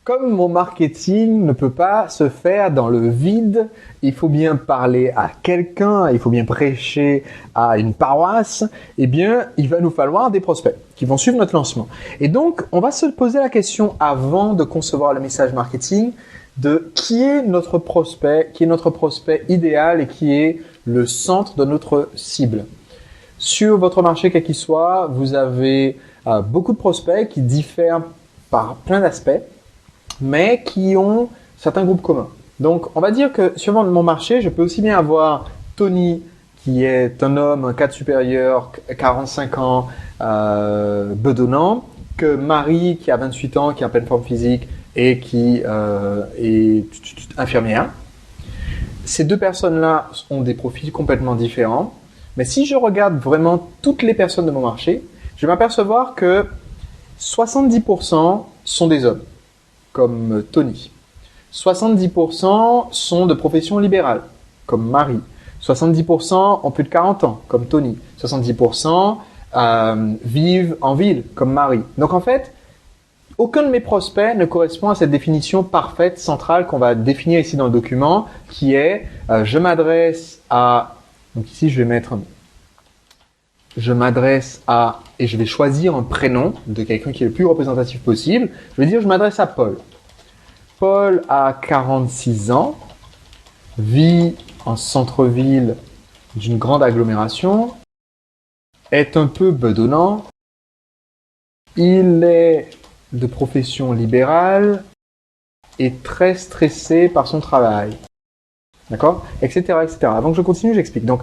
Comme mon marketing ne peut pas se faire dans le vide, il faut bien parler à quelqu'un, il faut bien prêcher à une paroisse, eh bien, il va nous falloir des prospects qui vont suivre notre lancement. Et donc, on va se poser la question avant de concevoir le message marketing de qui est notre prospect idéal et qui est le centre de notre cible. Sur votre marché, quel qu'il soit, vous avez beaucoup de prospects qui diffèrent par plein d'aspects, mais qui ont certains groupes communs. Donc, on va dire que sur mon marché, je peux aussi bien avoir Tony, qui est un homme, un cadre supérieur, 45 ans, bedonnant, que Marie, qui a 28 ans, qui est en pleine forme physique et qui est infirmière. Ces deux personnes-là ont des profils complètement différents. Mais si je regarde vraiment toutes les personnes de mon marché, je vais m'apercevoir que 70% sont des hommes, comme Tony. 70% sont de profession libérale, comme Marie. 70% ont plus de 40 ans, comme Tony. 70% vivent en ville, comme Marie. Donc en fait, aucun de mes prospects ne correspond à cette définition parfaite, centrale, qu'on va définir ici dans le document, qui est je m'adresse à... Donc ici, je vais mettre... Je m'adresse à... Et je vais choisir un prénom de quelqu'un qui est le plus représentatif possible. Je vais dire je m'adresse à Paul. Paul a 46 ans, vit en centre-ville d'une grande agglomération, est un peu bedonnant, il est de profession libérale, est très stressé par son travail. D'accord, etc., etc. Avant que je continue, j'explique. Donc,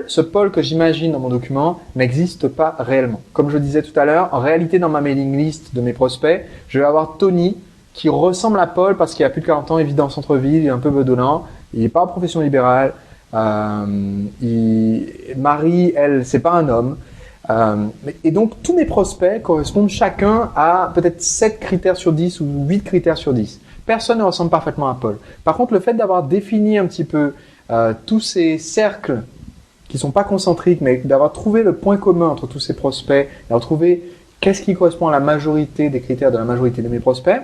ce Paul que j'imagine dans mon document n'existe pas réellement. Comme je disais tout à l'heure, en réalité, dans ma mailing list de mes prospects, je vais avoir Tony qui ressemble à Paul parce qu'il a plus de 40 ans, il vit dans le centre-ville, il est un peu bedonnant, il n'est pas en profession libérale. Marie, elle, c'est pas un homme. Et donc, tous mes prospects correspondent chacun à peut-être 7 critères sur 10 ou 8 critères sur 10. Personne ne ressemble parfaitement à Paul. Par contre, le fait d'avoir défini un petit peu tous ces cercles qui sont pas concentriques, mais d'avoir trouvé le point commun entre tous ces prospects, d'avoir trouvé qu'est-ce qui correspond à la majorité des critères de la majorité de mes prospects,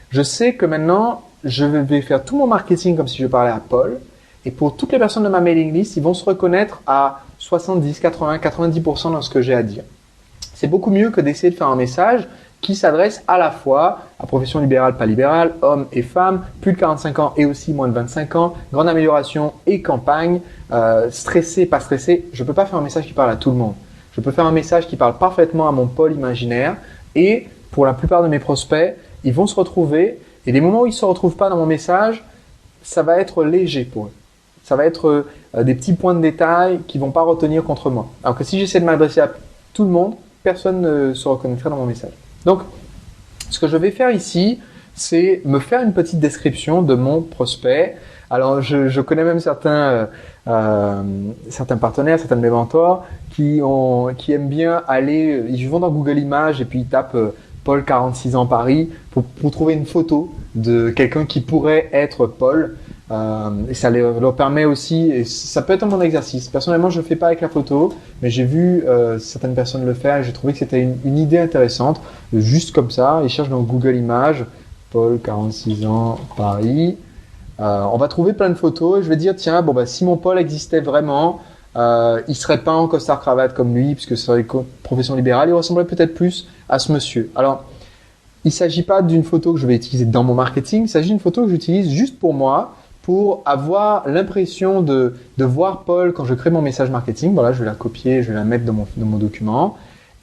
je sais que maintenant, je vais faire tout mon marketing comme si je parlais à Paul. Et pour toutes les personnes de ma mailing list, ils vont se reconnaître à 70, 80, 90% dans ce que j'ai à dire. C'est beaucoup mieux que d'essayer de faire un message qui s'adresse à la fois à profession libérale, pas libérale, hommes et femmes, plus de 45 ans et aussi moins de 25 ans, grande amélioration et campagne, stressé, pas stressé. Je ne peux pas faire un message qui parle à tout le monde. Je peux faire un message qui parle parfaitement à mon Paul imaginaire et pour la plupart de mes prospects, ils vont se retrouver et les moments où ils ne se retrouvent pas dans mon message, ça va être léger pour eux. Ça va être des petits points de détail qui vont pas retenir contre moi. Alors que si j'essaie de m'adresser à tout le monde, personne ne se reconnaîtra dans mon message. Donc, ce que je vais faire ici, c'est me faire une petite description de mon prospect. Alors, je connais même certains partenaires, certains de mes mentors qui aiment bien aller, ils vont dans Google Images et puis ils tapent Paul 46 ans Paris pour trouver une photo de quelqu'un qui pourrait être Paul. Et ça leur permet aussi, et ça peut être un bon exercice. Personnellement, je ne le fais pas avec la photo, mais j'ai vu certaines personnes le faire et j'ai trouvé que c'était une idée intéressante. Juste comme ça, ils cherchent dans Google Images, Paul, 46 ans, Paris. On va trouver plein de photos et je vais dire, tiens, bon, bah, si mon Paul existait vraiment, il serait pas en costard-cravate comme lui, puisque ce serait une profession libérale, il ressemblerait peut-être plus à ce monsieur. Alors, il ne s'agit pas d'une photo que je vais utiliser dans mon marketing, il s'agit d'une photo que j'utilise juste pour moi, pour avoir l'impression de voir Paul quand je crée mon message marketing. Voilà, je vais la copier, je vais la mettre dans mon document.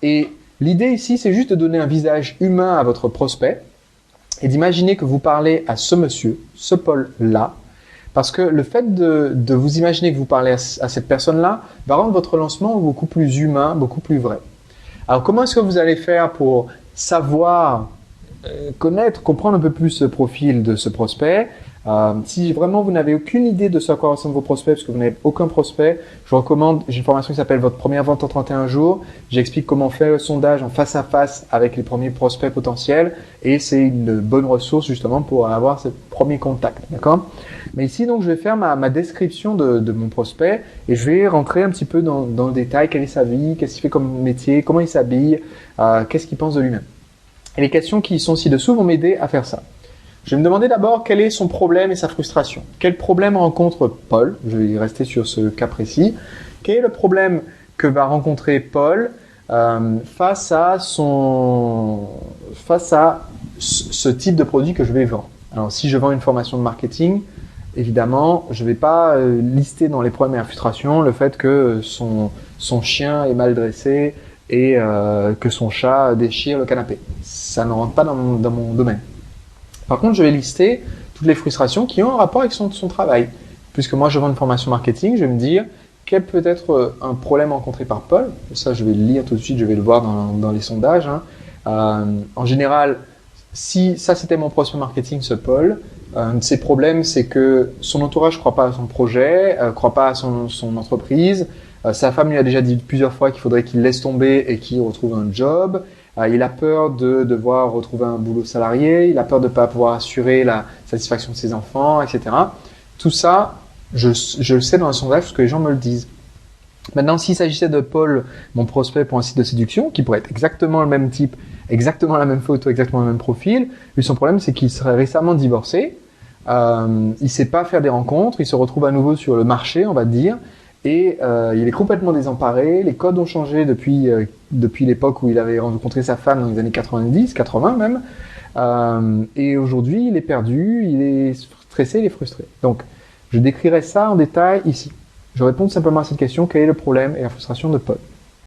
Et l'idée ici, c'est juste de donner un visage humain à votre prospect et d'imaginer que vous parlez à ce monsieur, ce Paul-là, parce que le fait de vous imaginer que vous parlez à cette personne-là va rendre votre lancement beaucoup plus humain, beaucoup plus vrai. Alors, comment est-ce que vous allez faire pour savoir connaître, comprendre un peu plus le profil de ce prospect? Si vraiment vous n'avez aucune idée de ce à quoi ressemblent vos prospects, parce que vous n'avez aucun prospect, je vous recommande, j'ai une formation qui s'appelle Votre première vente en 31 jours. J'explique comment faire le sondage en face à face avec les premiers prospects potentiels et c'est une bonne ressource justement pour avoir ce premier contact. D'accord? Mais ici, donc, je vais faire ma description de mon prospect et je vais rentrer un petit peu dans le détail. Quelle est sa vie? Qu'est-ce qu'il fait comme métier? Comment il s'habille? Qu'est-ce qu'il pense de lui-même? Et les questions qui sont ci-dessous vont m'aider à faire ça. Je vais me demander d'abord quel est son problème et sa frustration. Quel problème rencontre Paul? Je vais rester sur ce cas précis. Quel est le problème que va rencontrer Paul face à ce type de produit que je vais vendre? Alors, si je vends une formation de marketing, évidemment, je ne vais pas lister dans les problèmes et la frustration le fait que son chien est mal dressé et que son chat déchire le canapé. Ça ne rentre pas dans mon domaine. Par contre, je vais lister toutes les frustrations qui ont un rapport avec son travail. Puisque moi, je vends une formation marketing, je vais me dire quel peut être un problème rencontré par Paul. Ça, je vais le lire tout de suite, je vais le voir dans les sondages. En général, si ça c'était mon prospect marketing, ce Paul, un de ses problèmes, c'est que son entourage ne croit pas à son projet, ne croit pas à son entreprise. Sa femme lui a déjà dit plusieurs fois qu'il faudrait qu'il laisse tomber et qu'il retrouve un job. Il a peur de devoir retrouver un boulot salarié, il a peur de ne pas pouvoir assurer la satisfaction de ses enfants, etc. Tout ça, je le sais dans un sondage parce que les gens me le disent. Maintenant, s'il s'agissait de Paul, mon prospect pour un site de séduction, qui pourrait être exactement le même type, exactement la même photo, exactement le même profil, lui, son problème, c'est qu'il serait récemment divorcé, il sait pas faire des rencontres, il se retrouve à nouveau sur le marché, on va dire, et il est complètement désemparé, les codes ont changé depuis l'époque où il avait rencontré sa femme dans les années 90, 80 même, et aujourd'hui, il est perdu, il est stressé, il est frustré. Donc, je décrirai ça en détail ici. Je réponds simplement à cette question, quel est le problème et la frustration de Paul?